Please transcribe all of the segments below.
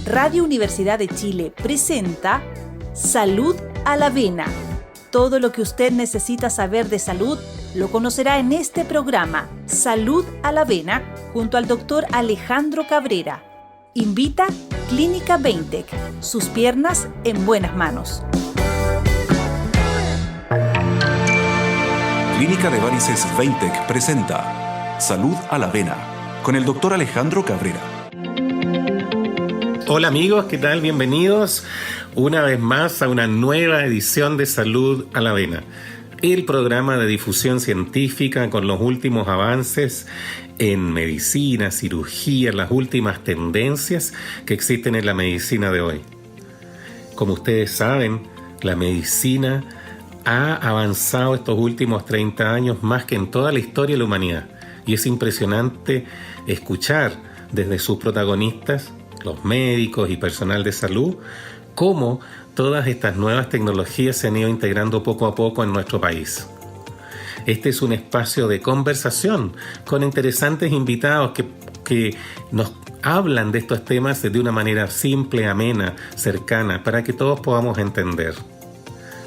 Radio Universidad de Chile presenta Salud a la Vena. Todo lo que usted necesita saber de salud lo conocerá en este programa, Salud a la Vena, junto al doctor Alejandro Cabrera. Invita Clínica Veintec, sus piernas en buenas manos. Clínica de Varices Veintec presenta Salud a la Vena con el doctor Alejandro Cabrera. Hola amigos, ¿qué tal? Bienvenidos una vez más a una nueva edición de Salud a la Vena, el programa de difusión científica con los últimos avances en medicina, cirugía, las últimas tendencias que existen en la medicina de hoy. Como ustedes saben, la medicina ha avanzado estos últimos 30 años más que en toda la historia de la humanidad. Y es impresionante escuchar desde sus protagonistas, los médicos y personal de salud, cómo todas estas nuevas tecnologías se han ido integrando poco a poco en nuestro país. Este es un espacio de conversación con interesantes invitados que nos hablan de estos temas de una manera simple, amena, cercana, para que todos podamos entender.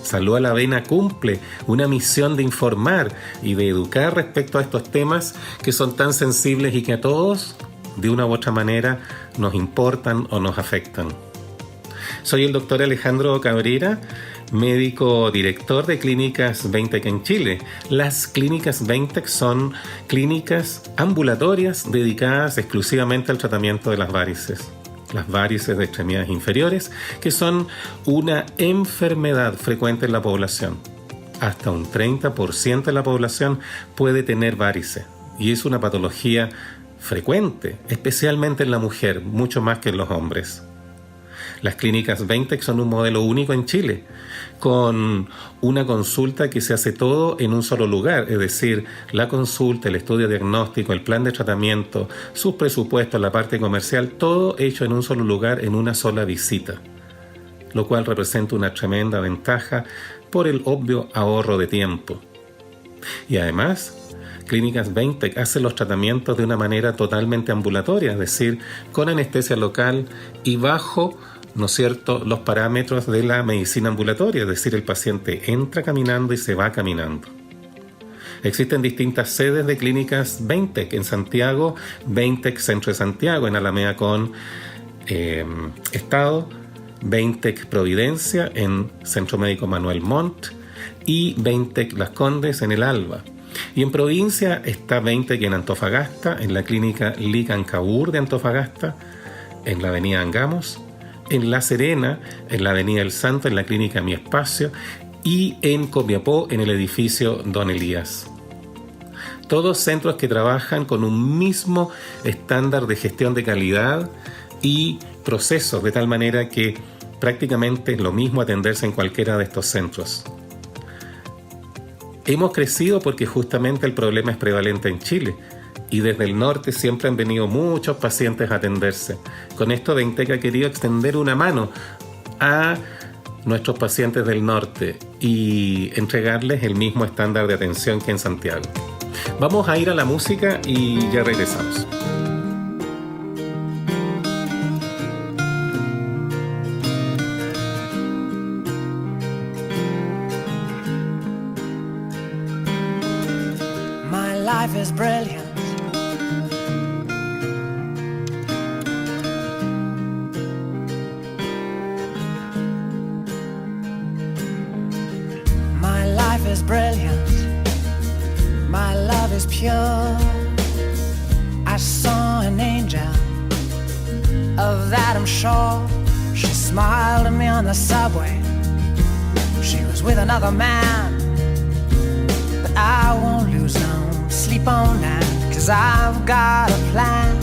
Salud a la Vena cumple una misión de informar y de educar respecto a estos temas que son tan sensibles y que a todos, de una u otra manera, nos importan o nos afectan. Soy el doctor Alejandro Cabrera, médico director de Clínicas Veintec en Chile. Las Clínicas Veintec son clínicas ambulatorias dedicadas exclusivamente al tratamiento de las varices de extremidades inferiores, que son una enfermedad frecuente en la población. Hasta un 30% de la población puede tener varices, y es una patología frecuente, especialmente en la mujer, mucho más que en los hombres. Las Clínicas Veintec son un modelo único en Chile, con una consulta que se hace todo en un solo lugar, es decir, la consulta, el estudio diagnóstico, el plan de tratamiento, sus presupuestos, la parte comercial, todo hecho en un solo lugar, en una sola visita, lo cual representa una tremenda ventaja por el obvio ahorro de tiempo. Y además, Clínicas Veintec hace los tratamientos de una manera totalmente ambulatoria, es decir, con anestesia local y bajo, ¿no es cierto?, los parámetros de la medicina ambulatoria, es decir, el paciente entra caminando y se va caminando. Existen distintas sedes de Clínicas Veintec en Santiago, Veintec Centro de Santiago, en Alameda con Estado, Veintec Providencia en Centro Médico Manuel Montt y Veintec Las Condes en el Alba. Y en provincia está Veintec en Antofagasta, en la clínica Licancabur de Antofagasta, en la avenida Angamos, en La Serena, en la avenida El Santo, en la clínica Mi Espacio, y en Copiapó, en el edificio Don Elías. Todos centros que trabajan con un mismo estándar de gestión de calidad y procesos, de tal manera que prácticamente es lo mismo atenderse en cualquiera de estos centros. Hemos crecido porque justamente el problema es prevalente en Chile y desde el norte siempre han venido muchos pacientes a atenderse. Con esto Veintec ha querido extender una mano a nuestros pacientes del norte y entregarles el mismo estándar de atención que en Santiago. Vamos a ir a la música y ya regresamos. Life is brilliant. My life is brilliant. My love is pure. I saw an angel, of that I'm sure. She smiled at me on the subway. She was with another man, but I won't lose no sleep on that, 'cause I've got a plan.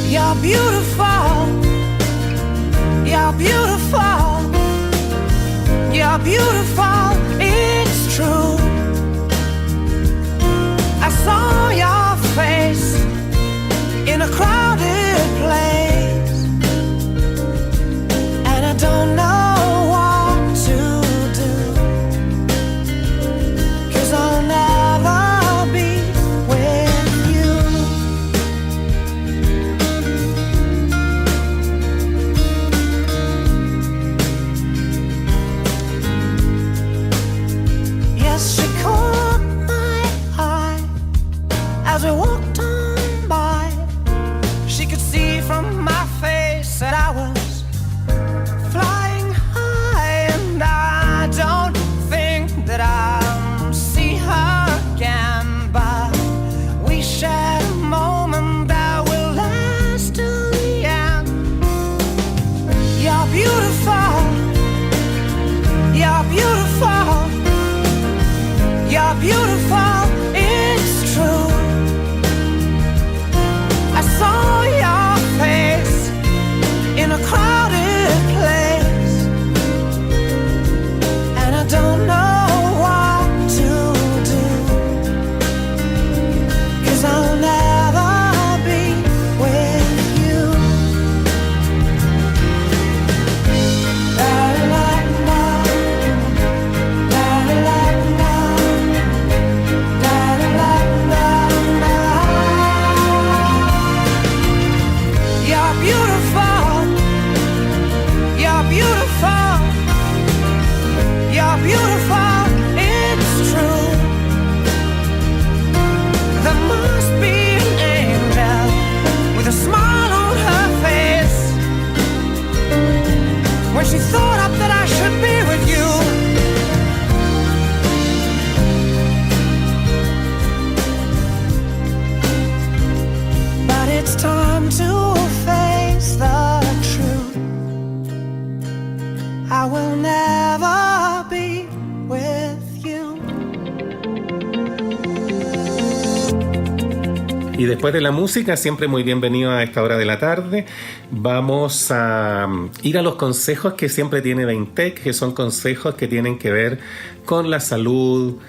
You're beautiful. You're beautiful. You're beautiful. It's true. I saw your face in a crowded place, and I don't know what to do, 'cause I'll never be with you. she could see from my face that I was flying high, and I don't think that I'll see her again, but we shared a moment that will last till the end. You're beautiful, you're beautiful, you're beautiful, it's true. I saw your face in a crowded place, and I don't know what to do, 'cause I'll never be with you. La la la, la la la, la la la la. You're beautiful, you're beautiful, you're beautiful, it's true. There must be an angel with a smile on her face when she thought up that I should be with you. But it's time to face the truth. I will never be with you. Y después de la música, siempre muy bienvenido a esta hora de la tarde, vamos a ir a los consejos que siempre tiene Veintec, que son consejos que tienen que ver con la salud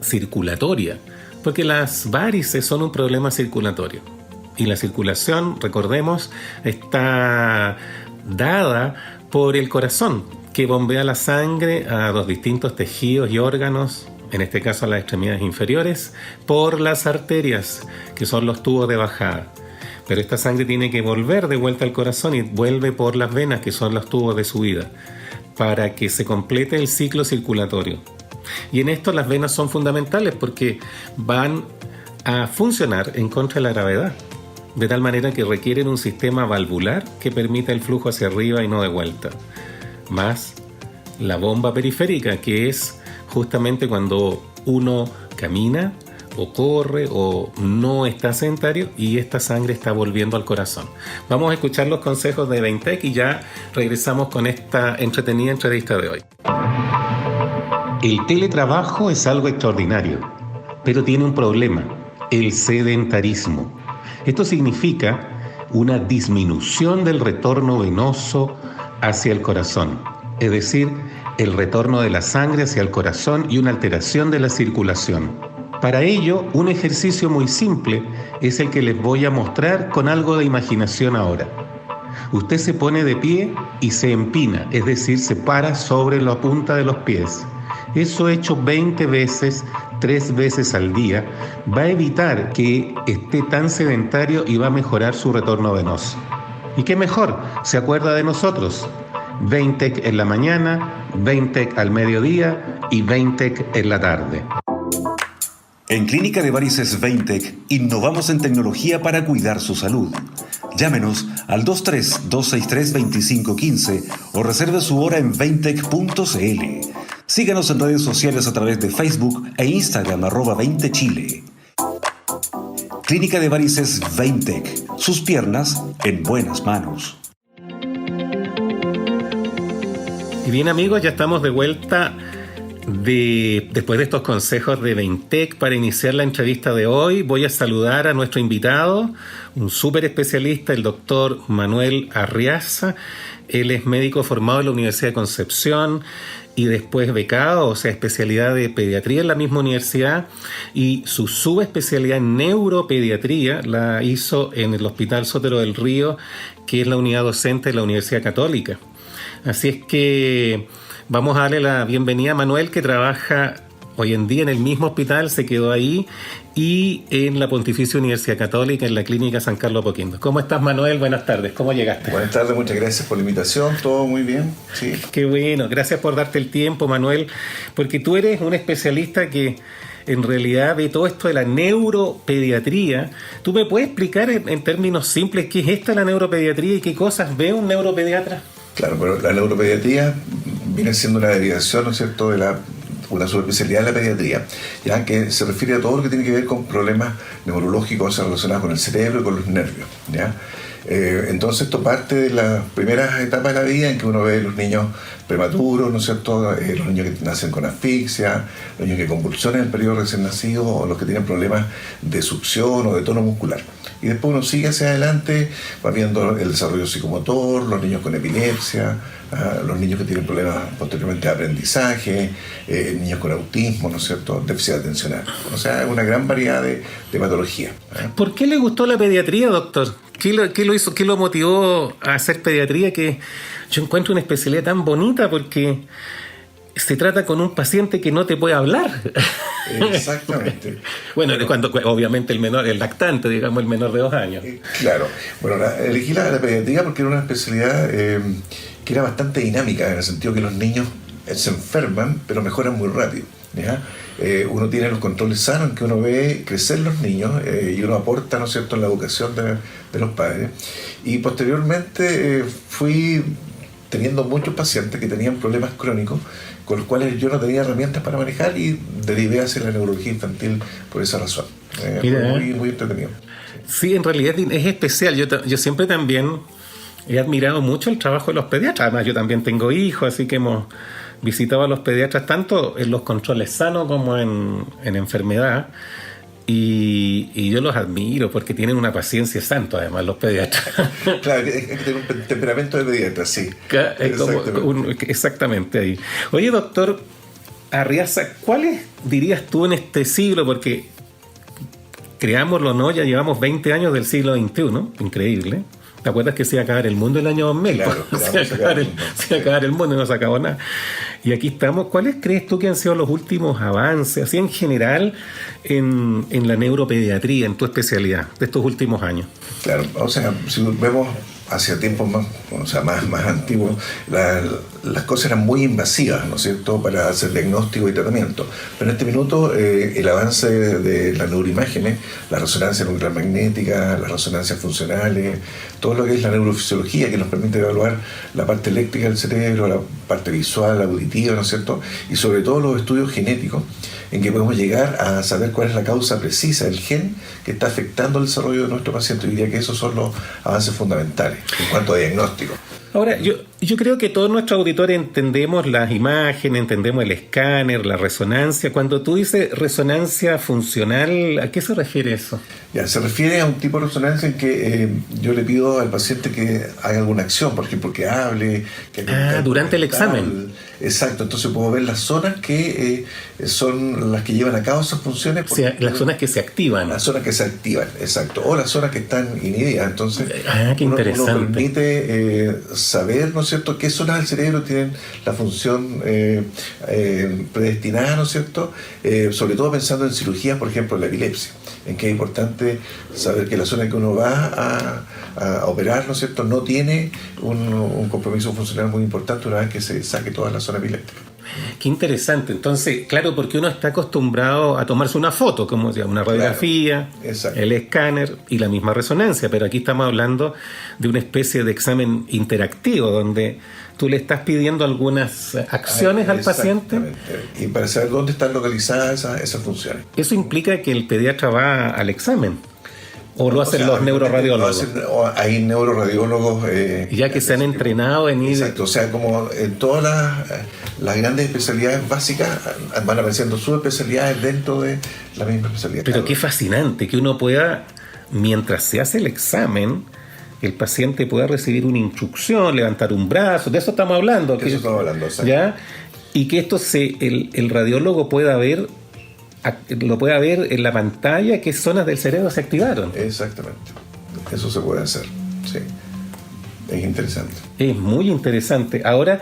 circulatoria, porque las varices son un problema circulatorio. Y la circulación, recordemos, está dada por el corazón, que bombea la sangre a los distintos tejidos y órganos, en este caso a las extremidades inferiores, por las arterias, que son los tubos de bajada. Pero esta sangre tiene que volver de vuelta al corazón y vuelve por las venas, que son los tubos de subida, para que se complete el ciclo circulatorio. Y en esto las venas son fundamentales porque van a funcionar en contra de la gravedad, de tal manera que requieren un sistema valvular que permita el flujo hacia arriba y no de vuelta. Más la bomba periférica, que es justamente cuando uno camina o corre o no está sedentario y esta sangre está volviendo al corazón. Vamos a escuchar los consejos de Veintec y ya regresamos con esta entretenida entrevista de hoy. El teletrabajo es algo extraordinario, pero tiene un problema: el sedentarismo. Esto significa una disminución del retorno venoso hacia el corazón, es decir, el retorno de la sangre hacia el corazón y una alteración de la circulación. Para ello, un ejercicio muy simple es el que les voy a mostrar con algo de imaginación ahora. Usted se pone de pie y se empina, es decir, se para sobre la punta de los pies. Eso hecho 20 veces, 3 veces al día, va a evitar que esté tan sedentario y va a mejorar su retorno venoso. ¿Y qué mejor? Se acuerda de nosotros. Veintec en la mañana, Veintec al mediodía y Veintec en la tarde. En Clínica de Varices Veintec innovamos en tecnología para cuidar su salud. Llámenos al 23-263-2515 o reserve su hora en veintec.cl. Síganos en redes sociales a través de Facebook e Instagram @20chile. Clínica de Varices Veintec. Sus piernas en buenas manos. Y bien, amigos, ya estamos de vuelta después de estos consejos de Veintec. Para iniciar la entrevista de hoy, voy a saludar a nuestro invitado, un súper especialista, el doctor Manuel Arriaza. Él es médico formado en la Universidad de Concepción y después becado, o sea, especialidad de pediatría en la misma universidad, y su subespecialidad en neuropediatría la hizo en el Hospital Sotero del Río, que es la unidad docente de la Universidad Católica. Así es que vamos a darle la bienvenida a Manuel, que trabaja hoy en día en el mismo hospital, se quedó ahí, y en la Pontificia Universidad Católica, en la Clínica San Carlos Apoquindo. ¿Cómo estás, Manuel? Buenas tardes, ¿cómo llegaste? Buenas tardes, muchas gracias por la invitación, todo muy bien. Sí. Qué bueno, gracias por darte el tiempo, Manuel, porque tú eres un especialista que en realidad ve todo esto de la neuropediatría. ¿Tú me puedes explicar en términos simples qué es esta la neuropediatría y qué cosas ve un neuropediatra? Claro, pero la neuropediatría viene siendo una derivación, ¿no es cierto?, de una subespecialidad de la pediatría, ya que se refiere a todo lo que tiene que ver con problemas neurológicos relacionados con el cerebro y con los nervios, ¿ya? Entonces esto parte de las primeras etapas de la vida en que uno ve los niños prematuros, ¿no es cierto?, los niños que nacen con asfixia, los niños que convulsionan en el periodo recién nacido, o los que tienen problemas de succión o de tono muscular. Y después uno sigue hacia adelante, va viendo el desarrollo psicomotor, los niños con epilepsia, los niños que tienen problemas posteriormente de aprendizaje, niños con autismo, ¿no es cierto?, déficit atencional. O sea, una gran variedad de patologías. ¿Por qué le gustó la pediatría, doctor? ¿Qué lo hizo? ¿Qué lo motivó a hacer pediatría? Que yo encuentro una especialidad tan bonita porque se trata con un paciente que no te puede hablar. Exactamente. Bueno, cuando obviamente el lactante, digamos, el menor de 2 años. Claro. Bueno, elegí la pediatría porque era una especialidad que era bastante dinámica, en el sentido que los niños se enferman, pero mejoran muy rápido, ¿ya? Uno tiene los controles sanos en que uno ve crecer los niños y uno aporta, ¿no es cierto?, en la educación de los padres. Y posteriormente fui teniendo muchos pacientes que tenían problemas crónicos con los cuales yo no tenía herramientas para manejar y derivé hacia la neurología infantil por esa razón. Fue muy entretenido. Sí, en realidad es especial. Yo siempre también he admirado mucho el trabajo de los pediatras. Además, yo también tengo hijos, así que hemos visitado a los pediatras tanto en los controles sanos como en enfermedad. Y yo los admiro porque tienen una paciencia santa, además, los pediatras. Claro, hay que tener un temperamento de pediatra, sí. Exactamente ahí. Oye, doctor Arriaza, ¿cuáles dirías tú en este siglo? Porque, creámoslo o no, ya llevamos 20 años del siglo XXI, ¿no? Increíble. ¿Te acuerdas que se iba a acabar el mundo el año 2000? Claro, se iba a acabar el mundo y no se acabó nada. Y aquí estamos. ¿Cuáles crees tú que han sido los últimos avances, así en general, en la neuropediatría, en tu especialidad, de estos últimos años? Claro, o sea, si vemos hacia tiempos más antiguos, las cosas eran muy invasivas, ¿no es cierto?, para hacer diagnóstico y tratamiento. Pero en este minuto el avance de las neuroimágenes, la resonancia nuclear magnética, las resonancias funcionales, todo lo que es la neurofisiología que nos permite evaluar la parte eléctrica del cerebro, la parte visual, auditiva, ¿no es cierto?, y sobre todo los estudios genéticos, en que podemos llegar a saber cuál es la causa precisa del gen que está afectando el desarrollo de nuestro paciente. Yo diría que esos son los avances fundamentales en cuanto a diagnóstico. Ahora, yo creo que todos nuestros auditores entendemos las imágenes, entendemos el escáner, la resonancia. Cuando tú dices resonancia funcional, ¿a qué se refiere eso? Ya, se refiere a un tipo de resonancia en que yo le pido al paciente que haga alguna acción, por ejemplo, que hable. Durante el examen. Exacto, entonces puedo ver las zonas que son las que llevan a cabo esas funciones. Las zonas que se activan. Las zonas que se activan, exacto. O las zonas que están inhibidas. Entonces, qué interesante. Uno permite saber, ¿no es cierto?, qué zonas del cerebro tienen la función predestinada, ¿no es cierto?, sobre todo pensando en cirugías, por ejemplo, la epilepsia, en que es importante saber que la zona que uno va a operar, ¿no es cierto?, no tiene un compromiso funcional muy importante una vez que se saque toda la zona epiléptica. Qué interesante. Entonces, claro, porque uno está acostumbrado a tomarse una foto, como decía, una radiografía, claro, el escáner y la misma resonancia, pero aquí estamos hablando de una especie de examen interactivo donde tú le estás pidiendo algunas acciones al paciente. Y para saber dónde están localizadas esas funciones. Eso implica que el pediatra va al examen. ¿O lo hacen los neuroradiólogos? Hay neuroradiólogos... ya que se han entrenado en ir... Exacto, o sea, como en todas las grandes especialidades básicas van apareciendo subespecialidades dentro de la misma especialidad. Pero qué fascinante que uno pueda, mientras se hace el examen, el paciente pueda recibir una instrucción, levantar un brazo, de eso estamos hablando. De eso estamos hablando, exacto. ¿Ya? Y que esto el radiólogo pueda ver... lo pueda ver en la pantalla qué zonas del cerebro se activaron. Exactamente, eso se puede hacer, sí, es interesante. Es muy interesante. Ahora,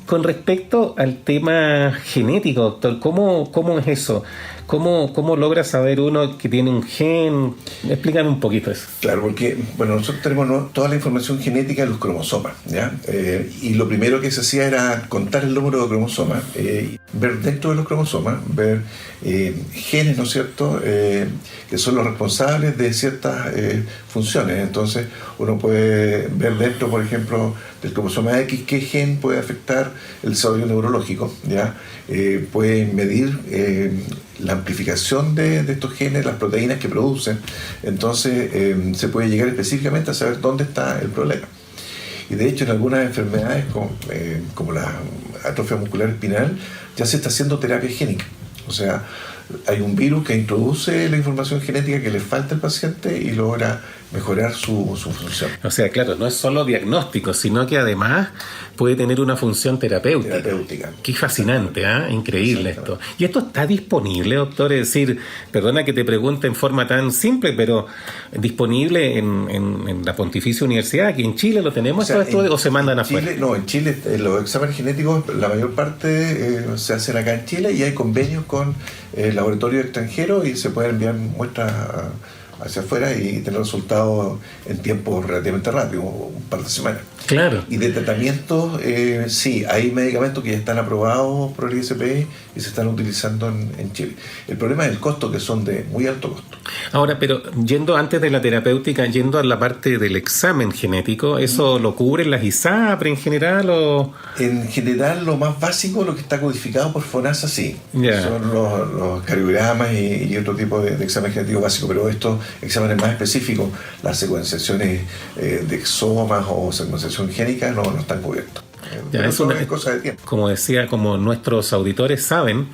con respecto al tema genético, doctor, ¿cómo es eso? ¿Cómo logra saber uno que tiene un gen? Explícame un poquito eso. Claro, porque nosotros tenemos toda la información genética de los cromosomas, ¿ya? Y lo primero que se hacía era contar el número de cromosomas, ver dentro de los cromosomas, ver genes, ¿no es cierto?, que son los responsables de ciertas funciones. Entonces uno puede ver dentro, por ejemplo, del cromosoma X qué gen puede afectar el desarrollo neurológico, ¿ya? Pueden medir la amplificación de estos genes, las proteínas que producen. Entonces se puede llegar específicamente a saber dónde está el problema. Y de hecho en algunas enfermedades como la atrofia muscular espinal ya se está haciendo terapia génica. O sea, hay un virus que introduce la información genética que le falta al paciente y logra mejorar su función. O sea, claro, no es solo diagnóstico, sino que además puede tener una función terapéutica. Qué fascinante, increíble esto. ¿Y esto está disponible, doctor? Es decir, perdona que te pregunte en forma tan simple, pero disponible en la Pontificia Universidad, aquí en Chile lo tenemos, estos estudios, o se mandan afuera. En Chile los exámenes genéticos, la mayor parte se hacen acá en Chile y hay convenios con laboratorios extranjeros y se pueden enviar muestras hacia afuera y tener resultados en tiempo relativamente rápido, un par de semanas. Claro. Y de tratamiento, sí, hay medicamentos que ya están aprobados por el ISPI y se están utilizando en Chile. El problema es el costo, que son de muy alto costo. Ahora, pero yendo antes de la terapéutica, yendo a la parte del examen genético, ¿eso lo cubren las ISAPRE en general o...? En general, lo más básico, lo que está codificado por FONASA, sí. Yeah. Son los cariogramas y otro tipo de examen genético básico, pero estos exámenes más específicos, las secuenciaciones de exomas o secuenciación génica no están cubiertos. Ya, es una cosa de tiempo. Como decía, como nuestros auditores saben,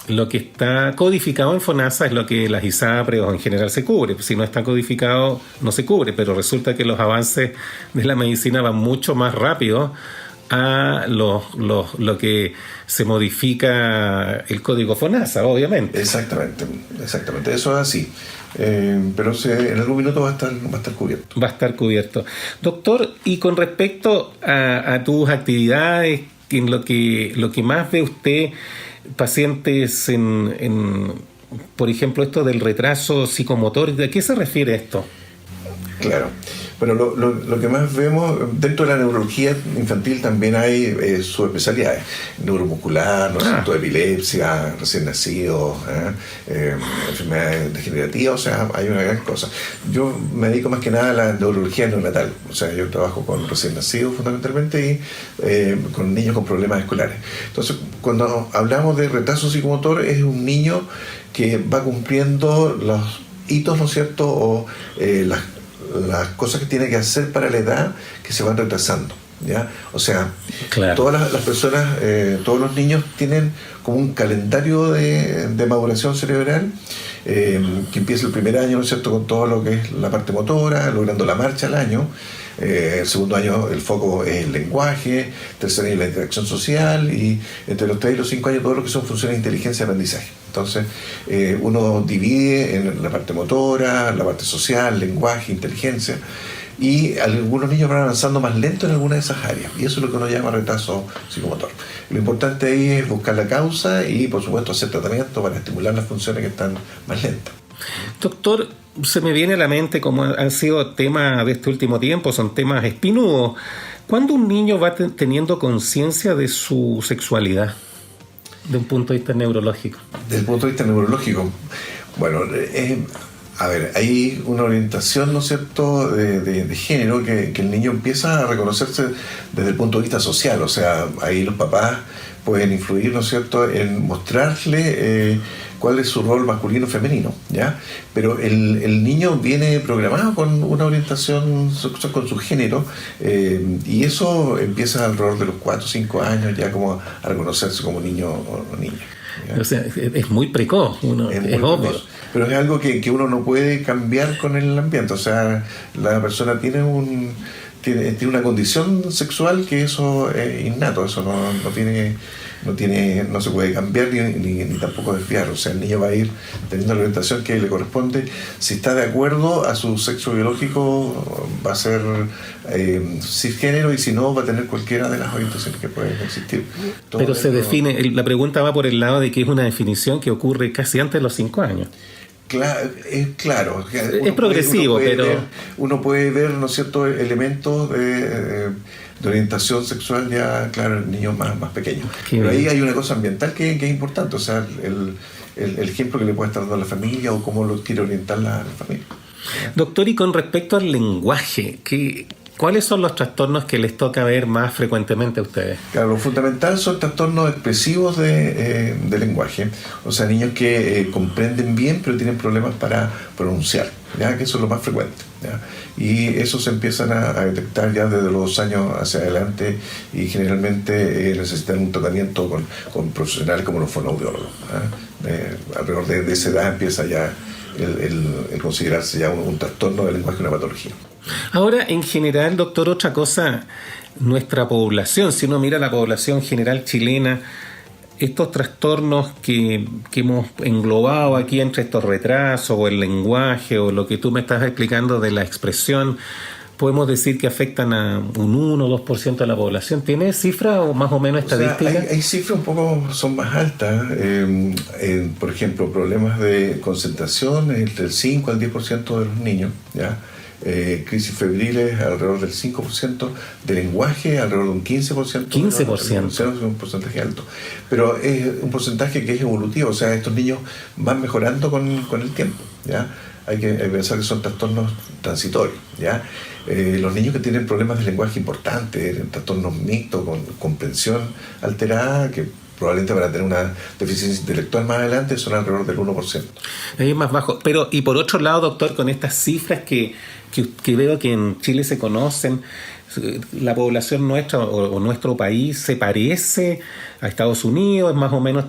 lo que está codificado en FONASA es lo que las ISAPRE o en general se cubre. Si no está codificado, no se cubre, pero resulta que los avances de la medicina van mucho más rápido a lo que se modifica el código FONASA, obviamente. Exactamente, eso es así. Pero en algún minuto va a estar cubierto. Va a estar cubierto. Doctor, y con respecto a tus actividades, en lo que más ve usted, pacientes por ejemplo, esto del retraso psicomotor, ¿de qué se refiere esto? Claro. Bueno, lo que más vemos dentro de la neurología infantil también hay subespecialidades. Neuromuscular, epilepsia, recién nacidos, enfermedades degenerativas, o sea, hay una gran cosa. Yo me dedico más que nada a la neurología neonatal, o sea, yo trabajo con recién nacidos fundamentalmente y con niños con problemas escolares. Entonces, cuando hablamos de retraso psicomotor, es un niño que va cumpliendo los hitos, ¿no es cierto?, o las cosas que tiene que hacer para la edad que se van retrasando, ¿ya? O sea, claro, todas las personas, todos los niños tienen como un calendario de maduración cerebral que empieza el primer año, ¿no es cierto?, con todo lo que es la parte motora, logrando la marcha al año. El segundo año el foco es el lenguaje, tercer año la interacción social y entre los 3 y los 5 años todo lo que son funciones de inteligencia y aprendizaje. Entonces uno divide en la parte motora, la parte social, lenguaje, inteligencia, y algunos niños van avanzando más lento en alguna de esas áreas y eso es lo que uno llama retraso psicomotor. Lo importante ahí es buscar la causa y por supuesto hacer tratamiento para estimular las funciones que están más lentas. Doctor, se me viene a la mente, como han sido temas de este último tiempo, son temas espinudos. ¿Cuándo un niño va teniendo conciencia de su sexualidad, de un punto de vista neurológico? Desde el punto de vista neurológico, bueno, hay una orientación, ¿no es cierto?, de género que el niño empieza a reconocerse desde el punto de vista social. O sea, ahí los papás pueden influir, ¿no es cierto?, en mostrarle cuál es su rol masculino o femenino, ¿ya? Pero el niño viene programado con una orientación con su género y eso empieza alrededor de los 4 o 5 años ya como a reconocerse como niño o niña, ¿ya? O sea, es muy precoz, es obvio. Pero es algo que uno no puede cambiar con el ambiente. O sea, la persona tiene tiene una condición sexual que eso es innato, eso no se puede cambiar ni tampoco desviar. O sea, el niño va a ir teniendo la orientación que le corresponde. Si está de acuerdo a su sexo biológico, va a ser cisgénero, y si no, va a tener cualquiera de las orientaciones que pueden existir. Pero se define, la pregunta va por el lado de que es una definición que ocurre casi antes de los 5 años. Claro. Es progresivo, pero uno puede ver, ¿no es cierto?, elementos de orientación sexual ya, claro, en niños más pequeños. Pero ahí hay una cosa ambiental que es importante, o sea, el ejemplo que le puede estar dando a la familia o cómo lo quiere orientar la familia. Doctor, y con respecto al lenguaje, ¿cuáles son los trastornos que les toca ver más frecuentemente a ustedes? Claro, lo fundamental son trastornos expresivos de lenguaje, o sea, niños que comprenden bien pero tienen problemas para pronunciar, ¿ya? Que eso es lo más frecuente, ¿ya? Y eso se empiezan a detectar ya desde los 2 años hacia adelante, y generalmente necesitan un tratamiento con profesionales como los fonoaudiólogos, ¿ya? Alrededor de esa edad empieza ya el considerarse ya un trastorno del lenguaje, una patología. Ahora, en general, doctor, otra cosa, nuestra población, si uno mira la población general chilena, estos trastornos que hemos englobado aquí entre estos retrasos o el lenguaje o lo que tú me estás explicando de la expresión, podemos decir que afectan a un 1 o 2% de la población. ¿Tiene cifra o más o menos estadística? O sea, hay cifras un poco, son más altas. Por ejemplo, problemas de concentración entre el 5 al 10% de los niños, ¿ya? Crisis febriles alrededor del 5%, de lenguaje alrededor de un 15%. 15%. Es un porcentaje alto. Pero es un porcentaje que es evolutivo, o sea, estos niños van mejorando con el tiempo, ¿ya? Hay que pensar que son trastornos transitorios, ¿ya? Los niños que tienen problemas de lenguaje importantes, trastornos mixtos, con comprensión alterada, que probablemente van a tener una deficiencia intelectual más adelante, son alrededor del 1%. Ahí es más bajo. Pero, y por otro lado, doctor, con estas cifras que veo que en Chile se conocen, la población nuestra o nuestro país se parece a Estados Unidos, más o menos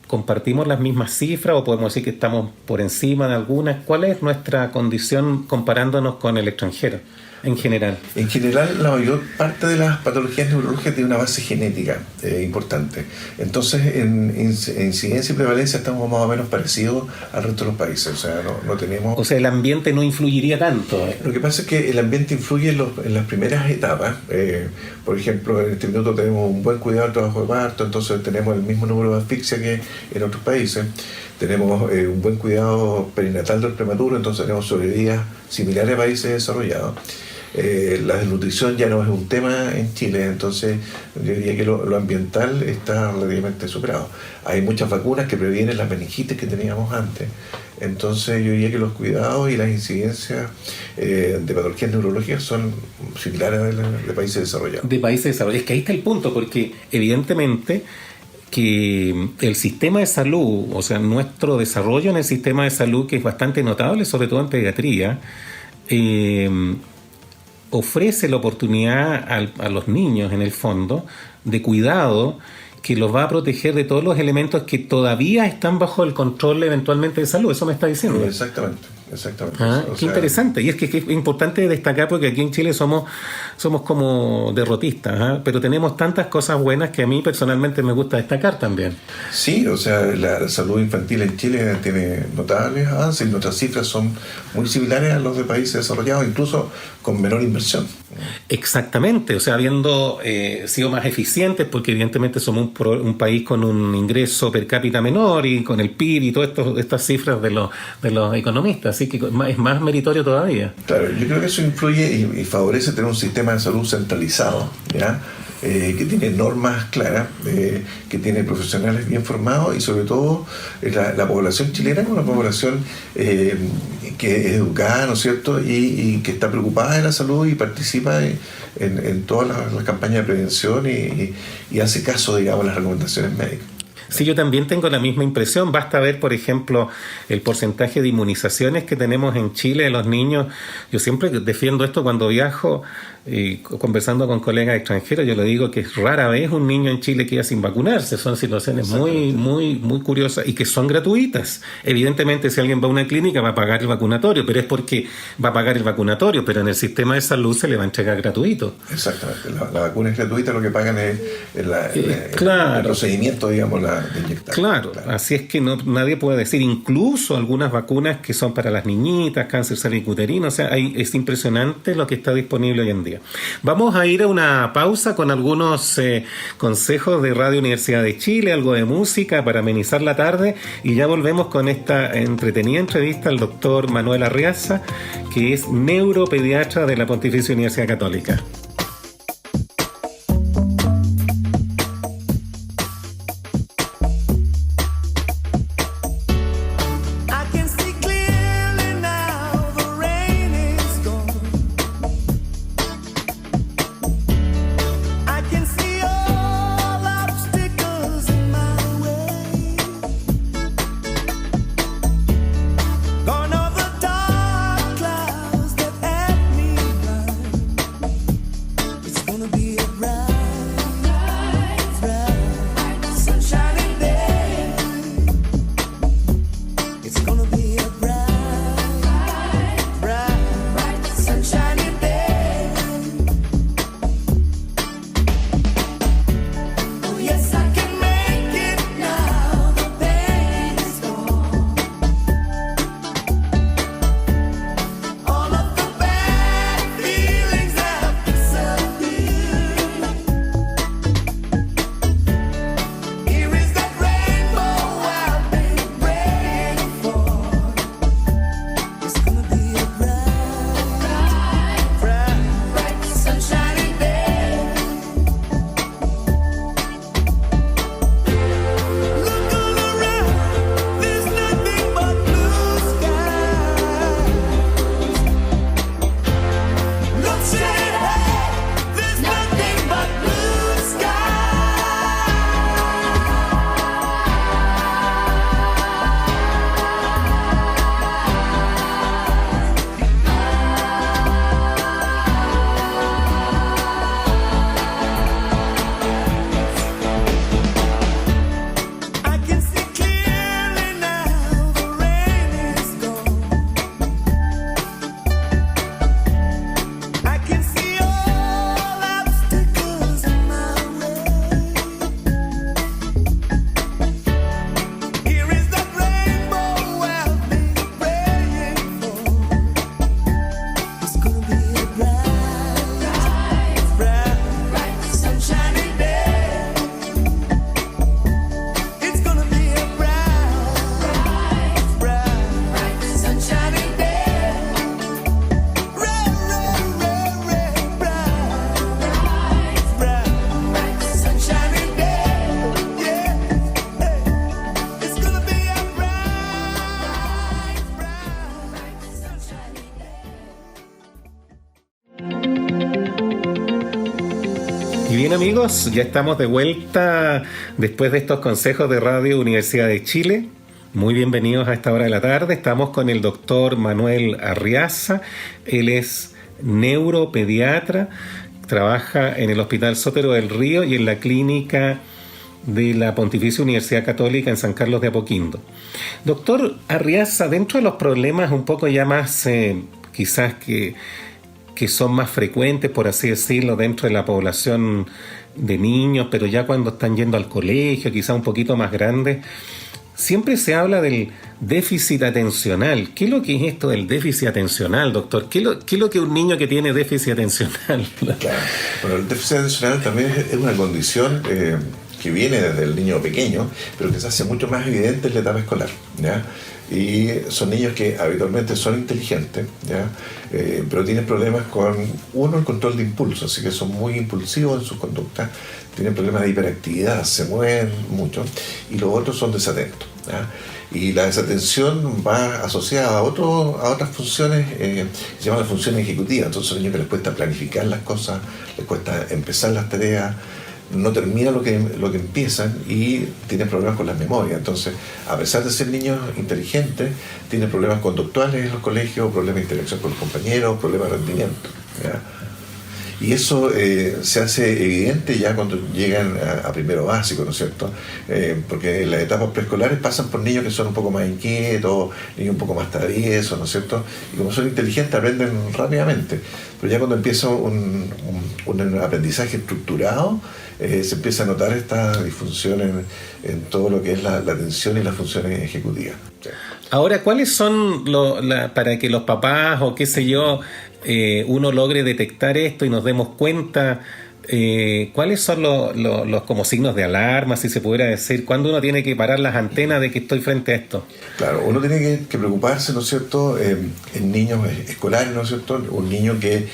compartimos las mismas cifras, o podemos decir que estamos por encima de algunas. ¿Cuál es nuestra condición comparándonos con el extranjero en general? En general, la mayor parte de las patologías neurológicas tiene una base genética importante. Entonces, en incidencia y prevalencia estamos más o menos parecidos al resto de los países. O sea, no tenemos... O sea, el ambiente no influiría tanto. Lo que pasa es que el ambiente influye en las primeras etapas. Por ejemplo, en este minuto tenemos un buen cuidado del trabajo de parto, entonces tenemos el mismo número de asfixia que en otros países. Tenemos un buen cuidado perinatal del prematuro, entonces tenemos sobrevidas similares a países desarrollados. La desnutrición ya no es un tema en Chile, entonces yo diría que lo ambiental está relativamente superado. Hay muchas vacunas que previenen las meningitis que teníamos antes, entonces yo diría que los cuidados y las incidencias de patologías neurológicas son similares de países desarrollados. De países desarrollados, es que ahí está el punto, porque evidentemente que el sistema de salud, o sea, nuestro desarrollo en el sistema de salud, que es bastante notable, sobre todo en pediatría, ofrece la oportunidad a los niños, en el fondo, de cuidado que los va a proteger de todos los elementos que todavía están bajo el control eventualmente de salud. Eso me está diciendo. Exactamente. Qué interesante. Y es que es importante destacar, porque aquí en Chile somos como derrotistas, pero tenemos tantas cosas buenas que a mí personalmente me gusta destacar también. Sí, o sea, la salud infantil en Chile tiene notables avances, y nuestras cifras son muy similares a los de países desarrollados, incluso con menor inversión. Exactamente, o sea, habiendo sido más eficientes, porque evidentemente somos un país con un ingreso per cápita menor y con el PIB y todas estas cifras de los economistas, así que es más meritorio todavía. Claro, yo creo que eso influye y favorece tener un sistema de salud centralizado, ¿ya? Que tiene normas claras, que tiene profesionales bien formados, y sobre todo la población chilena es una población que es educada, ¿no es cierto?, y que está preocupada de la salud y participa en todas las campañas de prevención y hace caso, digamos, a las recomendaciones médicas. Sí, yo también tengo la misma impresión. Basta ver, por ejemplo, el porcentaje de inmunizaciones que tenemos en Chile de los niños. Yo siempre defiendo esto cuando viajo. conversando con colegas extranjeros, yo le digo que es rara vez un niño en Chile queda sin vacunarse. Son situaciones muy curiosas y que son gratuitas. Evidentemente, si alguien va a una clínica va a pagar el vacunatorio, pero es porque va a pagar el vacunatorio, pero en el sistema de salud se le va a entregar gratuito. Exactamente. La vacuna es gratuita, lo que pagan es claro, el procedimiento, digamos, de inyectar. Claro, así es que nadie puede decir, incluso algunas vacunas que son para las niñitas, cáncer cervicuterino, o sea, es impresionante lo que está disponible hoy en día. Vamos a ir a una pausa con algunos consejos de Radio Universidad de Chile, algo de música para amenizar la tarde, y ya volvemos con esta entretenida entrevista al doctor Manuel Arriaza, que es neuropediatra de la Pontificia Universidad Católica. Y bien, amigos, ya estamos de vuelta después de estos consejos de Radio Universidad de Chile. Muy bienvenidos a esta hora de la tarde. Estamos con el doctor Manuel Arriaza. Él es neuropediatra, trabaja en el Hospital Sotero del Río y en la clínica de la Pontificia Universidad Católica en San Carlos de Apoquindo. Doctor Arriaza, dentro de los problemas un poco ya más quizás que son más frecuentes, por así decirlo, dentro de la población de niños, pero ya cuando están yendo al colegio, quizás un poquito más grandes, siempre se habla del déficit atencional. ¿Qué es lo que es esto del déficit atencional, doctor? ¿Qué es lo que un niño que tiene déficit atencional? Claro. Bueno, el déficit atencional también es una condición que viene desde el niño pequeño, pero que se hace mucho más evidente en la etapa escolar, ¿ya? Y son niños que habitualmente son inteligentes, ¿ya? Pero tienen problemas con, el control de impulso, así que son muy impulsivos en sus conductas, tienen problemas de hiperactividad, se mueven mucho, y los otros son desatentos, ¿ya? Y la desatención va asociada a otras funciones que se llaman las funciones ejecutivas. Entonces son niños que les cuesta planificar las cosas, les cuesta empezar las tareas, no terminan lo que empiezan y tienen problemas con la memoria. Entonces, a pesar de ser niños inteligentes, tienen problemas conductuales en los colegios, problemas de interacción con los compañeros, problemas de rendimiento, ¿ya? Y eso se hace evidente ya cuando llegan a primero básico, ¿no es cierto? Porque en las etapas preescolares pasan por niños que son un poco más inquietos, niños un poco más traviesos, ¿no es cierto? Y como son inteligentes aprenden rápidamente. Pero ya cuando empieza un aprendizaje estructurado, se empieza a notar esta disfunción en todo lo que es la atención y las funciones ejecutivas. Sí. Ahora, ¿cuáles son para que los papás o qué sé yo, uno logre detectar esto y nos demos cuenta? ¿Cuáles son los como signos de alarma, si se pudiera decir? ¿Cuándo uno tiene que parar las antenas de que estoy frente a esto? Claro, uno tiene que preocuparse, ¿no es cierto?, en niños escolares, ¿no es cierto? Un niño que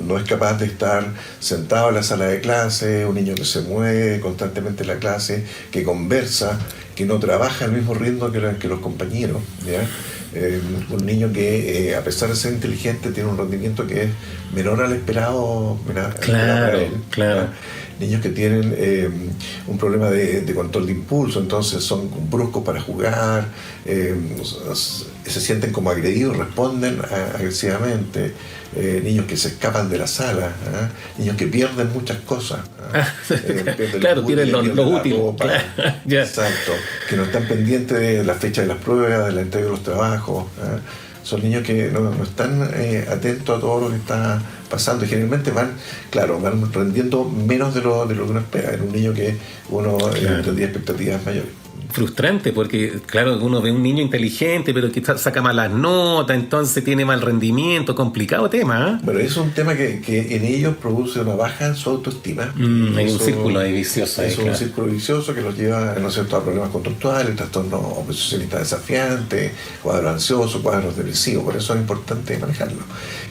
no es capaz de estar sentado en la sala de clase, un niño que se mueve constantemente en la clase, que conversa, que no trabaja al mismo ritmo que los compañeros, ¿ya? Un niño que a pesar de ser inteligente tiene un rendimiento que es menor al esperado. Claro. Niños que tienen un problema de control de impulso, entonces son bruscos para jugar, se sienten como agredidos, responden agresivamente. Niños que se escapan de la sala, niños que pierden muchas cosas. Claro, tienen los útiles. Exacto, que no están pendientes de la fecha de las pruebas, de la entrega de los trabajos. Son niños que no están atentos a todo lo que está pasando y generalmente van rendiendo menos de lo que uno espera. En un niño que uno tendría expectativas mayores. Frustrante, porque claro, uno ve un niño inteligente pero que saca malas notas, entonces tiene mal rendimiento, complicado tema, ¿eh? Bueno, es un tema que en ellos produce una baja en su autoestima. Hay un círculo vicioso ahí. Es un círculo vicioso que los lleva, ¿no es cierto?, a problemas conductuales, trastornos oposicionistas desafiantes, cuadros ansiosos, cuadros depresivos. Por eso es importante manejarlo.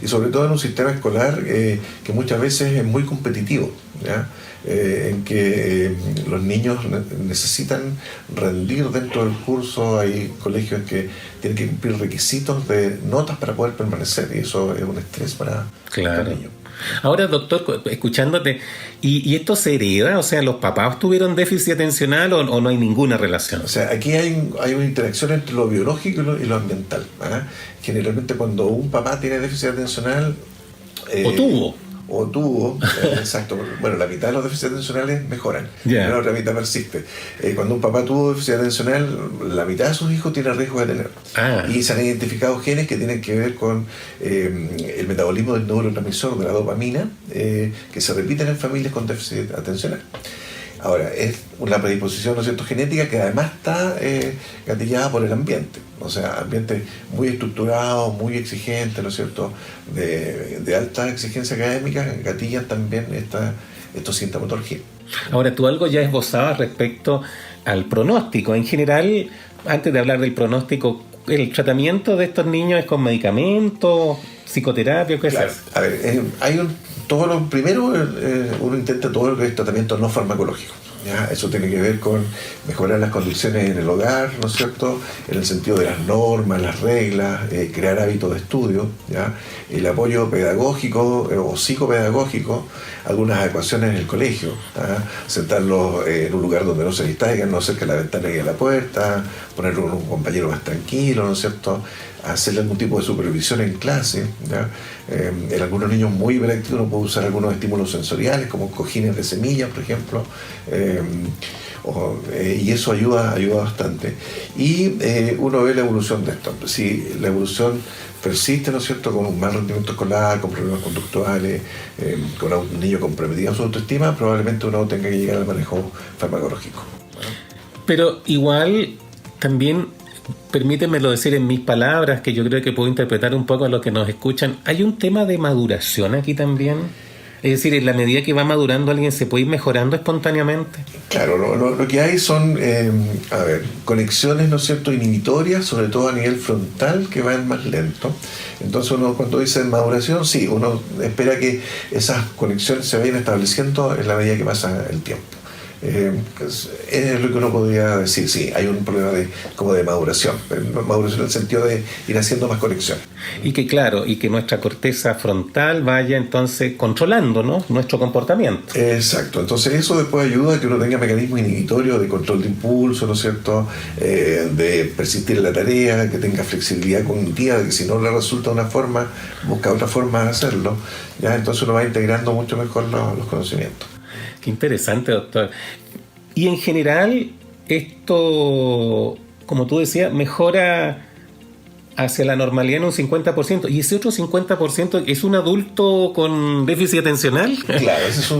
Y sobre todo en un sistema escolar que muchas veces es muy competitivo, ¿ya? En que los niños necesitan rendir dentro del curso. Hay colegios que tienen que cumplir requisitos de notas para poder permanecer y eso es un estrés para los niños. Ahora, doctor, escuchándote, ¿y esto se hereda? O sea, ¿los papás tuvieron déficit atencional o no hay ninguna relación? O sea, aquí hay una interacción entre lo biológico y lo ambiental, ¿eh? Generalmente cuando un papá tiene déficit atencional... O tuvo, exacto. Bueno, la mitad de los déficits atencionales mejoran, pero la otra mitad persiste. Cuando un papá tuvo déficit atencional, la mitad de sus hijos tiene riesgo de tener. Y se han identificado genes que tienen que ver con el metabolismo del neurotransmisor de la dopamina, que se repiten en familias con déficit atencional. Ahora, es una predisposición, ¿no es cierto?, genética que además está gatillada por el ambiente. O sea, ambiente muy estructurado, muy exigente, ¿no es cierto?, de alta exigencia académica, gatillan también estos sintomatologías. Ahora, tú algo ya esbozabas respecto al pronóstico. En general, antes de hablar del pronóstico, ¿el tratamiento de estos niños es con medicamentos, psicoterapia? ¿Qué es eso? A ver, primero uno intenta todo lo que es tratamiento no farmacológico. ¿Ya? Eso tiene que ver con mejorar las condiciones en el hogar, ¿no es cierto?, en el sentido de las normas, las reglas, crear hábitos de estudio, ¿ya? El apoyo pedagógico o psicopedagógico, algunas adecuaciones en el colegio, ¿ya? Sentarlos en un lugar donde no se distraigan, no cerca de la ventana y de la puerta, poner un compañero más tranquilo, ¿no es cierto?, hacerle algún tipo de supervisión en clase, ¿ya? En algunos niños muy hiperactivos uno puede usar algunos estímulos sensoriales como cojines de semillas, por ejemplo, y eso ayuda bastante. Y uno ve la evolución de esto. Si la evolución persiste, ¿no es cierto?, con un mal rendimiento escolar, con problemas conductuales, con un niño comprometido en su autoestima, probablemente uno tenga que llegar al manejo farmacológico. Pero igual también, permítemelo decir en mis palabras, que yo creo que puedo interpretar un poco a los que nos escuchan, hay un tema de maduración aquí también. Es decir, en la medida que va madurando alguien se puede ir mejorando espontáneamente. Claro, lo que hay son conexiones, ¿no es cierto?, inhibitorias, sobre todo a nivel frontal, que van más lento. Entonces uno, cuando dice maduración, sí, uno espera que esas conexiones se vayan estableciendo en la medida que pasa el tiempo. Es lo que uno podría decir, sí, hay un problema como de maduración, maduración en el sentido de ir haciendo más conexión. Y que nuestra corteza frontal vaya entonces controlando, ¿no?, nuestro comportamiento. Exacto, entonces eso después ayuda a que uno tenga mecanismos inhibitorios de control de impulso, ¿no es cierto?, de persistir en la tarea, que tenga flexibilidad cognitiva, de que si no le resulta una forma, busca otra forma de hacerlo, ¿ya? Entonces uno va integrando mucho mejor los conocimientos. Qué interesante, doctor. Y en general, esto, como tú decías, mejora hacia la normalidad en un 50%. ¿Y ese otro 50% es un adulto con déficit atencional? Claro, ese es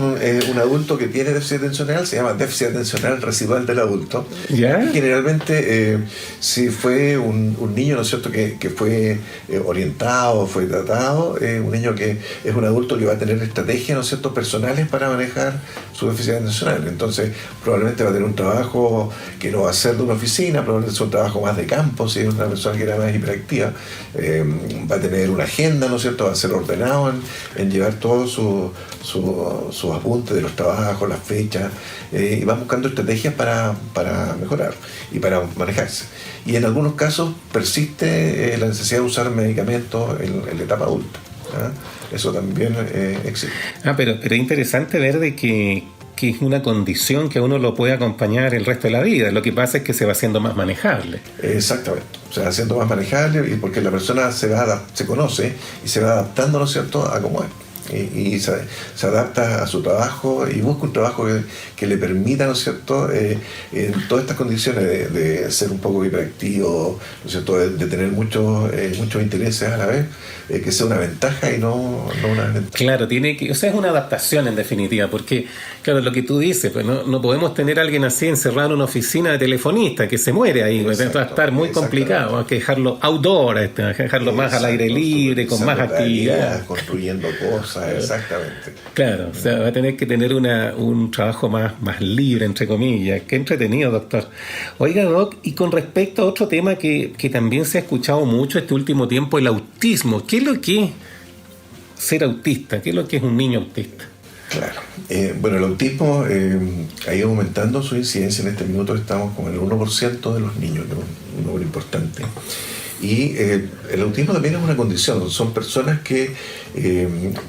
un adulto que tiene déficit atencional, se llama déficit atencional residual del adulto. ¿Ya? Y generalmente, si fue un niño, ¿no es cierto?, que fue orientado, fue tratado, un niño que es un adulto que va a tener estrategias, ¿no es cierto?, personales para manejar su déficit atencional. Entonces, probablemente va a tener un trabajo que no va a ser de una oficina, probablemente es un trabajo más de campo, si es una persona que era más hiperactiva. Va a tener una agenda, ¿no es cierto?, va a ser ordenado en llevar todos sus apuntes de los trabajos, las fechas, y va buscando estrategias para mejorar y para manejarse. Y en algunos casos persiste la necesidad de usar medicamentos en la etapa adulta, ¿eh? Eso también existe. Pero es interesante ver de que es una condición que uno lo puede acompañar el resto de la vida. Lo que pasa es que se va haciendo más manejable. Exactamente, se va haciendo más manejable, y porque la persona se conoce y se va adaptando, ¿no es cierto?, a cómo es. Y se adapta a su trabajo y busca un trabajo que le permita, ¿no es cierto?, en todas estas condiciones de ser un poco hiperactivo, ¿no es cierto?, de tener muchos intereses a la vez, que sea una ventaja y no una desventaja. Claro, es una adaptación en definitiva, porque, claro, lo que tú dices, pues no podemos tener a alguien así encerrado en una oficina de telefonista que se muere ahí, pues, va a estar muy complicado, hay que dejarlo outdoor, dejarlo más al aire libre, con más actividad. Construyendo cosas. Exactamente. Claro, o sea, va a tener que tener un trabajo más libre, entre comillas. Qué entretenido, doctor. Oiga, doc, y con respecto a otro tema que también se ha escuchado mucho este último tiempo, el autismo. ¿Qué es lo que es ser autista? ¿Qué es lo que es un niño autista? Claro. Bueno, el autismo ha ido aumentando su incidencia. En este minuto estamos con el 1% de los niños, ¿no? Un número importante. Y el autismo también es una condición, son personas que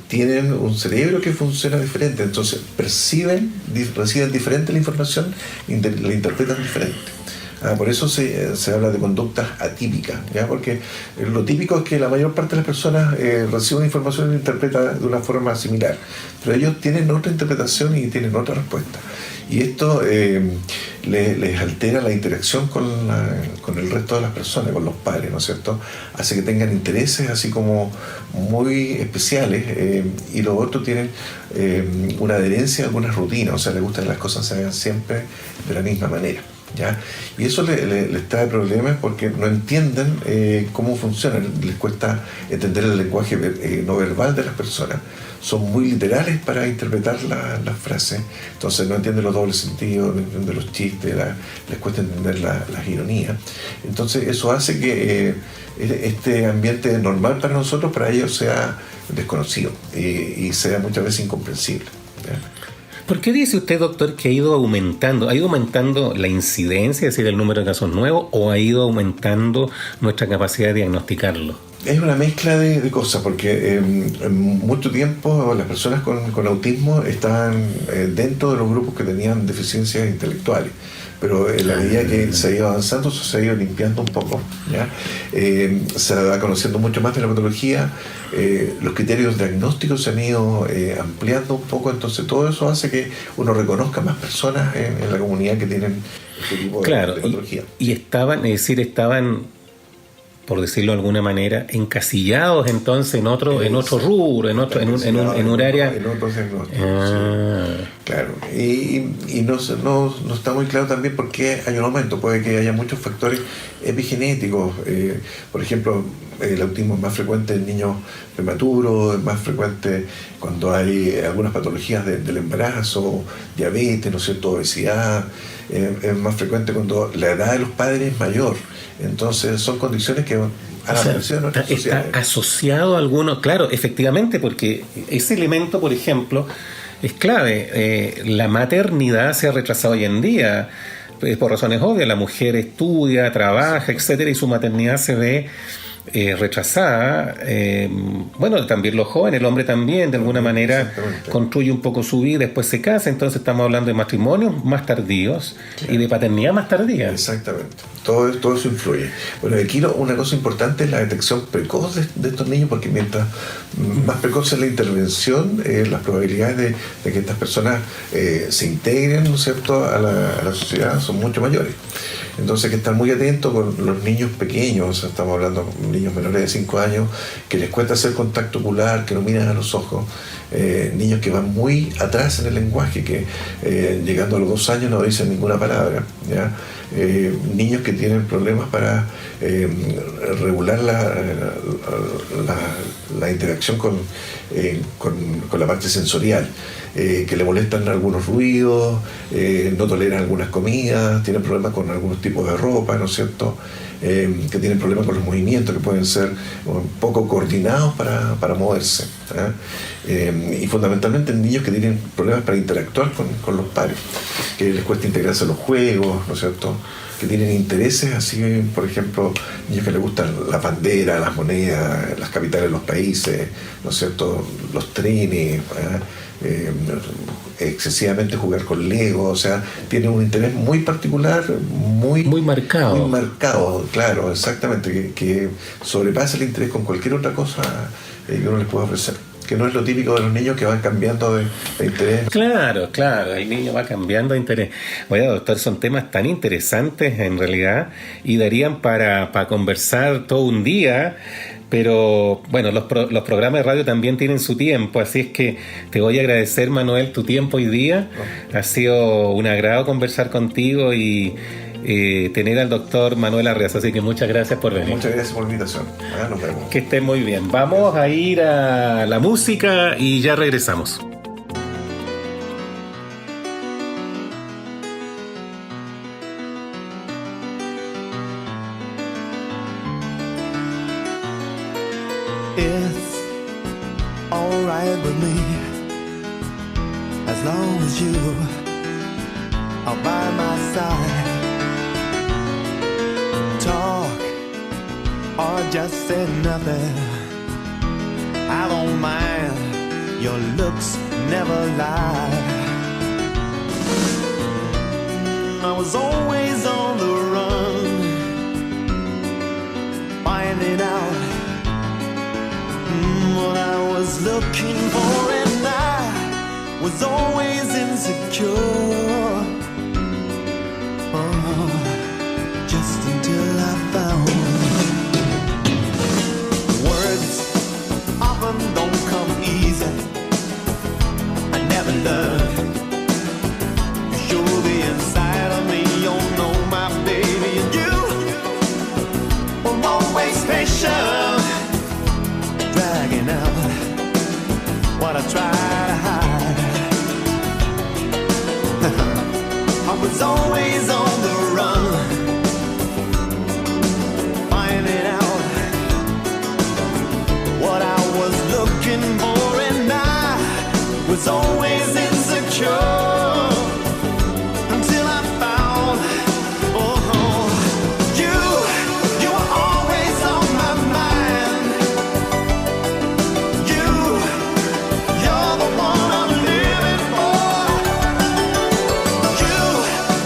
tienen un cerebro que funciona diferente, entonces reciben diferente la información y la interpretan diferente. Por eso se habla de conductas atípicas, ¿ya? Porque lo típico es que la mayor parte de las personas reciben información y la interpretan de una forma similar, pero ellos tienen otra interpretación y tienen otra respuesta. Y esto les altera la interacción con el resto de las personas, con los padres, ¿no es cierto? Hace que tengan intereses así como muy especiales, y los otros tienen una adherencia a algunas rutinas, o sea, les gusta que las cosas se hagan siempre de la misma manera, ¿ya? Y eso les trae problemas porque no entienden cómo funciona, les cuesta entender el lenguaje no verbal de las personas, son muy literales para interpretar las frases, entonces no entienden los dobles sentidos, no entienden los chistes, les cuesta entender las ironías. Entonces eso hace que este ambiente normal para nosotros, para ellos sea desconocido y sea muchas veces incomprensible, ¿ya? ¿Por qué dice usted, doctor, que ha ido aumentando la incidencia, es decir, el número de casos nuevos, o ha ido aumentando nuestra capacidad de diagnosticarlo? Es una mezcla de cosas, porque en mucho tiempo las personas con autismo estaban dentro de los grupos que tenían deficiencias intelectuales, pero en la medida que se ha ido avanzando, eso se ha ido limpiando un poco, ¿ya? Se va conociendo mucho más de la patología, los criterios diagnósticos se han ido ampliando un poco, entonces todo eso hace que uno reconozca más personas en la comunidad que tienen este tipo de patología. Y estaban, por decirlo de alguna manera, encasillados entonces en otro rubro, en un área. En otros diagnósticos, sí. Claro. Y no está muy claro también por qué hay un aumento. Puede que haya muchos factores epigenéticos. Por ejemplo, el autismo es más frecuente en niños prematuros, es más frecuente cuando hay algunas patologías del embarazo, diabetes, ¿no es cierto?, obesidad. Es más frecuente cuando la edad de los padres es mayor. Entonces son condiciones que han aparecido en nuestra sociedad. Está asociado a algunos, claro, efectivamente, porque ese elemento, por ejemplo, es clave. La maternidad se ha retrasado hoy en día, por razones obvias. La mujer estudia, trabaja, etcétera, y su maternidad se ve retrasada. Bueno, también los jóvenes, el hombre también, de alguna manera construye un poco su vida, después se casa. Entonces estamos hablando de matrimonios más tardíos, claro, y de paternidad más tardía. Exactamente. Todo eso influye. Bueno, aquí una cosa importante es la detección precoz de estos niños, porque mientras más precoz es la intervención, las probabilidades de que estas personas se integren, ¿no es cierto?, a la sociedad son mucho mayores. Entonces hay que estar muy atentos con los niños pequeños, o sea, estamos hablando de niños menores de 5 años, que les cuesta hacer contacto ocular, que no miran a los ojos, niños que van muy atrás en el lenguaje, que llegando a los 2 años no dicen ninguna palabra, ¿ya? Niños que tienen problemas para regular la interacción con la parte sensorial, que le molestan algunos ruidos, no toleran algunas comidas, tienen problemas con algunos tipos de ropa, ¿no es cierto?, que tienen problemas con los movimientos, que pueden ser un poco coordinados para moverse, y fundamentalmente niños que tienen problemas para interactuar con los pares, que les cuesta integrarse a los juegos, ¿no es cierto?, que tienen intereses así, por ejemplo, niños que les gustan la bandera, las monedas, las capitales de los países, ¿no es cierto?, los trenes, excesivamente jugar con Lego, o sea, tienen un interés muy particular, muy marcado, claro, exactamente, que sobrepasa el interés con cualquier otra cosa que uno les pueda ofrecer, que no es lo típico de los niños que van cambiando de interés. Claro, el niño va cambiando de interés. Oye, doctor, son temas tan interesantes en realidad y darían para conversar todo un día. Pero bueno, los programas de radio también tienen su tiempo, así es que te voy a agradecer, Manuel, tu tiempo hoy día. Ha sido un agrado conversar contigo y tener al doctor Manuel Arreaza, así que muchas gracias por venir. Muchas gracias por la invitación. Nos vemos. Que estés muy bien. Vamos a ir a la música y ya regresamos. It's alright with me, as long as you are by my side. Talk or just say nothing, I don't mind, your looks never lie. I was always on the run, finding out what I was looking for, and I was always insecure. Just until I found words often don't come easy. I never learned to show the inside of me. You know my baby, and you were always patient, dragging out what I try to hide. I was always on the run, finding out what I was looking for, and I was always insecure.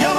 You're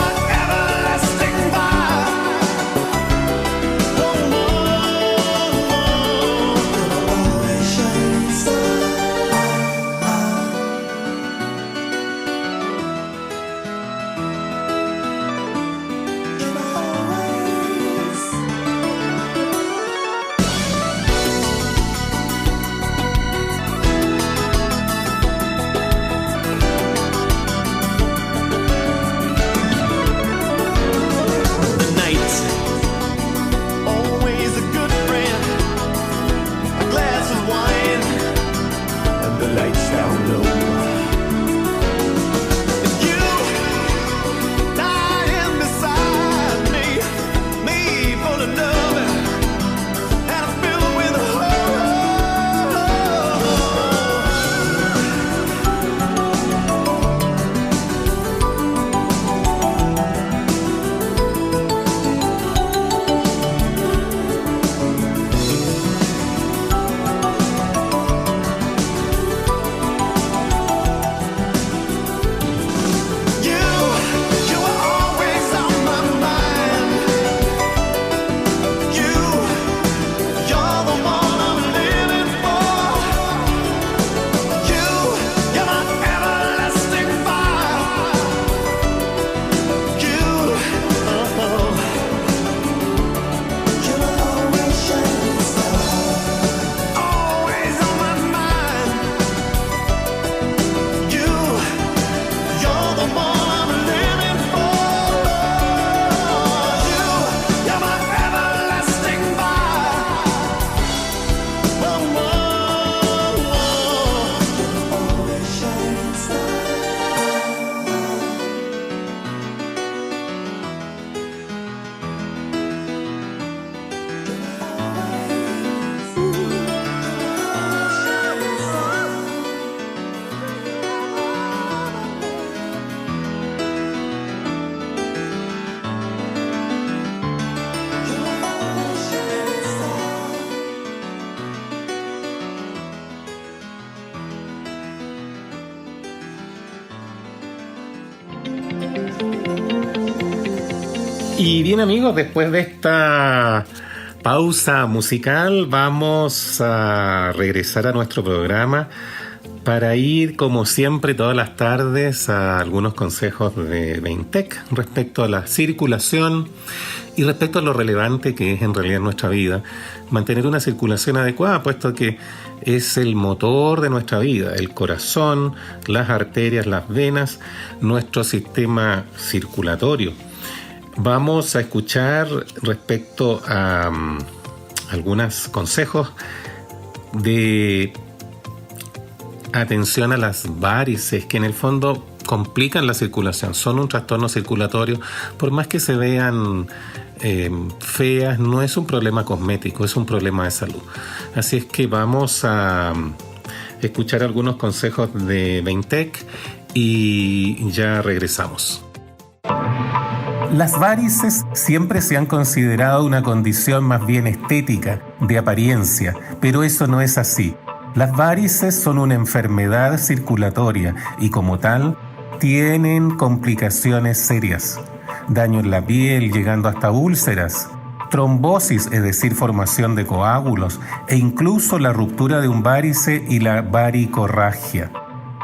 Y bien amigos, después de esta pausa musical vamos a regresar a nuestro programa para ir como siempre todas las tardes a algunos consejos de Veintec respecto a la circulación y respecto a lo relevante que es en realidad nuestra vida mantener una circulación adecuada, puesto que es el motor de nuestra vida, el corazón, las arterias, las venas, nuestro sistema circulatorio. Vamos a escuchar respecto a algunos consejos de atención a las varices, que en el fondo complican la circulación, son un trastorno circulatorio, por más que se vean feas, no es un problema cosmético, es un problema de salud. Así es que vamos a escuchar algunos consejos de Veintec y ya regresamos. Las varices siempre se han considerado una condición más bien estética, de apariencia, pero eso no es así. Las varices son una enfermedad circulatoria y como tal tienen complicaciones serias. Daño en la piel llegando hasta úlceras, trombosis, es decir, formación de coágulos e incluso la ruptura de un várice y la varicorragia.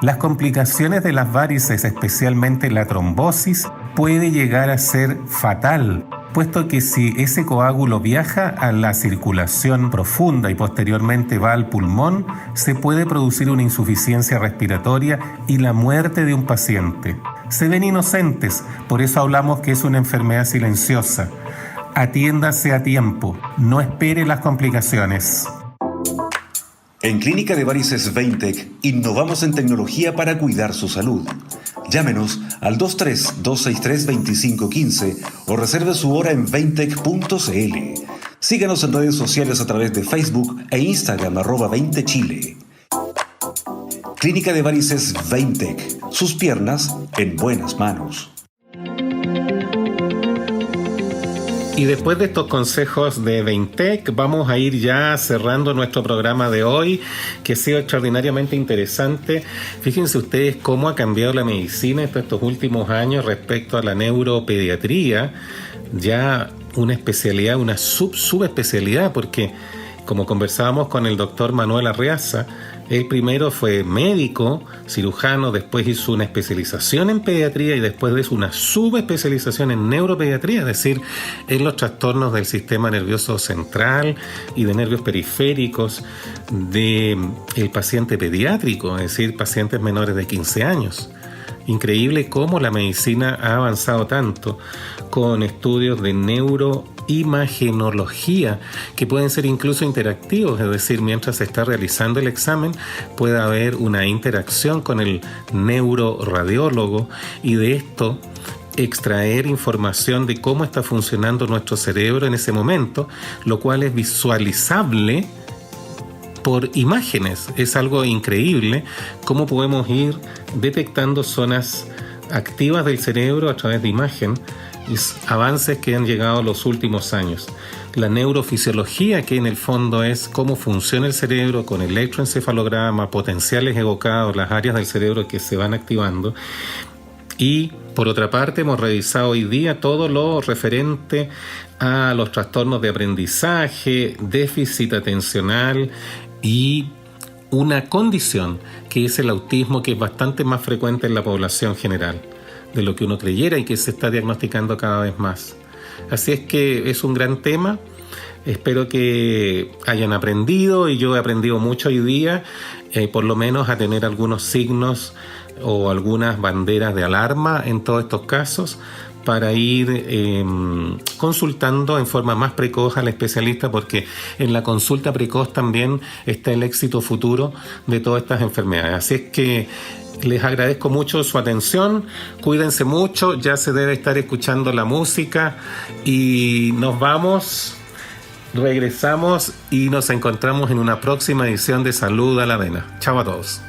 Las complicaciones de las varices, especialmente la trombosis, puede llegar a ser fatal, puesto que si ese coágulo viaja a la circulación profunda y posteriormente va al pulmón, se puede producir una insuficiencia respiratoria y la muerte de un paciente. Se ven inocentes, por eso hablamos que es una enfermedad silenciosa. Atiéndase a tiempo, no espere las complicaciones. En Clínica de Varices Veintec innovamos en tecnología para cuidar su salud. Llámenos al 23-263-2515 o reserve su hora en veintec.cl. Síganos en redes sociales a través de Facebook e Instagram @20chile. Clínica de Varices Veintec. Sus piernas en buenas manos. Y después de estos consejos de Veintec, vamos a ir ya cerrando nuestro programa de hoy, que ha sido extraordinariamente interesante. Fíjense ustedes cómo ha cambiado la medicina estos últimos años respecto a la neuropediatría, ya una especialidad, una subespecialidad, porque como conversábamos con el doctor Manuel Arriaza, él primero fue médico, cirujano, después hizo una especialización en pediatría y después de eso una subespecialización en neuropediatría, es decir, en los trastornos del sistema nervioso central y de nervios periféricos del paciente pediátrico, es decir, pacientes menores de 15 años. Increíble cómo la medicina ha avanzado tanto con estudios de neuroimagenología que pueden ser incluso interactivos, es decir, mientras se está realizando el examen puede haber una interacción con el neuroradiólogo y de esto extraer información de cómo está funcionando nuestro cerebro en ese momento, lo cual es visualizable por imágenes. Es algo increíble cómo podemos ir detectando zonas activas del cerebro a través de imagen y avances que han llegado los últimos años. La neurofisiología, que en el fondo es cómo funciona el cerebro con electroencefalograma, potenciales evocados, las áreas del cerebro que se van activando. Y por otra parte hemos revisado hoy día todo lo referente a los trastornos de aprendizaje, déficit atencional y una condición que es el autismo, que es bastante más frecuente en la población general de lo que uno creyera y que se está diagnosticando cada vez más. Así es que es un gran tema. Espero que hayan aprendido, y yo he aprendido mucho hoy día, por lo menos a tener algunos signos o algunas banderas de alarma en todos estos casos, para ir consultando en forma más precoz al especialista, porque en la consulta precoz también está el éxito futuro de todas estas enfermedades. Así es que les agradezco mucho su atención, cuídense mucho, ya se debe estar escuchando la música y nos vamos, regresamos y nos encontramos en una próxima edición de Salud a la Avena. Chao a todos.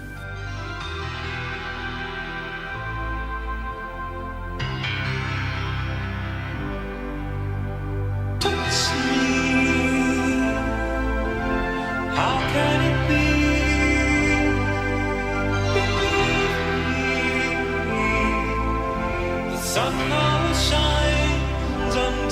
Sun always shines on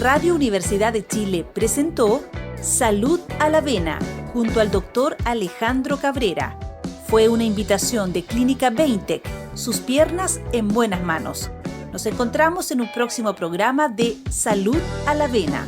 Radio Universidad de Chile presentó Salud a la Vena junto al doctor Alejandro Cabrera. Fue una invitación de Clínica Veintec, sus piernas en buenas manos. Nos encontramos en un próximo programa de Salud a la Vena.